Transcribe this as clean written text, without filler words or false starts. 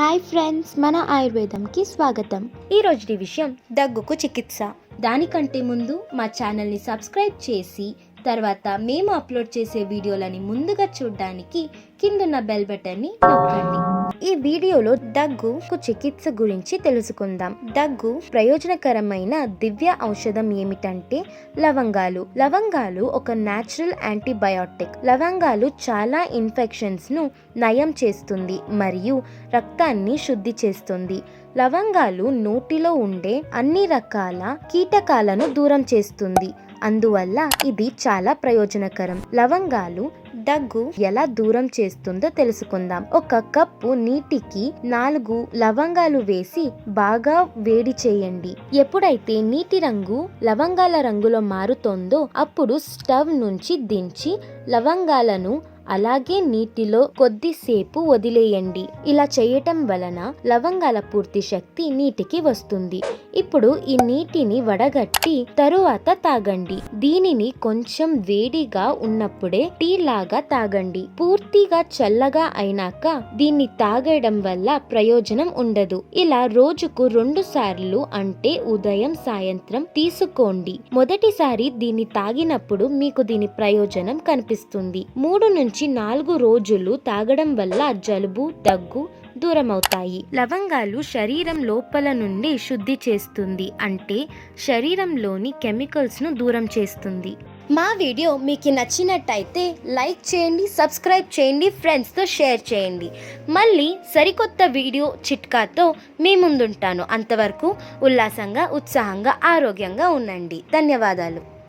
Hi friends, మన ఆయుర్వేదంకి స్వాగతం. ఈరోజు విషయం దగ్గుకు చికిత్స. దానికంటే ముందు మా ఛానల్ని సబ్స్క్రైబ్ చేసి తర్వాత మేము అప్లోడ్ చేసే వీడియోలని ముందుగా చూడడానికి కిందున్న బెల్ బటన్ని నొక్కండి. ఈ వీడియోలో దగ్గుకు చికిత్స గురించి తెలుసుకుందాం. దగ్గు ప్రయోజనకరమైన దివ్య ఔషధం ఏమిటంటే లవంగాలు. లవంగాలు ఒక న్యాచురల్ యాంటీబయాటిక్. లవంగాలు చాలా ఇన్ఫెక్షన్స్ ను నయం చేస్తుంది మరియు రక్తాన్ని శుద్ధి చేస్తుంది. లవంగాలు నోటిలో ఉండే అన్ని రకాల కీటకాలను దూరం చేస్తుంది. అందువల్ల ఇది చాలా ప్రయోజనకరం. లవంగాలు దగ్గు ఎలా దూరం చేస్తుందో తెలుసుకుందాం. ఒక కప్పు నీటికి 4 లవంగాలు వేసి బాగా వేడి చేయండి. ఎప్పుడైతే నీటి రంగు లవంగాల రంగులో మారుతోందో అప్పుడు స్టవ్ నుంచి దించి లవంగాలను అలాగే నీటిలో కొద్దిసేపు వదిలేయండి. ఇలా చేయటం వలన లవంగాల పూర్తి శక్తి నీటికి వస్తుంది. ఇప్పుడు ఈ నీటిని వడగట్టి తరువాత తాగండి. దీనిని కొంచెం వేడిగా ఉన్నప్పుడే టీ లాగా తాగండి. పూర్తిగా చల్లగా అయినాక దీన్ని తాగడం వల్ల ప్రయోజనం ఉండదు. ఇలా రోజుకు 2 సార్లు అంటే ఉదయం సాయంత్రం తీసుకోండి. మొదటిసారి దీన్ని తాగినప్పుడు మీకు దీని ప్రయోజనం కనిపిస్తుంది. 3 నుంచి 4 రోజులు తాగడం వల్ల జలుబు దగ్గు దూరమవుతాయి. లవంగాలు శరీరం లోపల నుండి శుద్ధి చేస్తుంది, అంటే శరీరంలోని కెమికల్స్ ను దూరం చేస్తుంది. మా వీడియో మీకు నచ్చినట్టయితే లైక్ చేయండి, సబ్స్క్రైబ్ చేయండి, ఫ్రెండ్స్తో షేర్ చేయండి. మళ్ళీ సరికొత్త వీడియో చిట్కాతో మీ ముందుంటాను. అంతవరకు ఉల్లాసంగా, ఉత్సాహంగా, ఆరోగ్యంగా ఉండండి. ధన్యవాదాలు.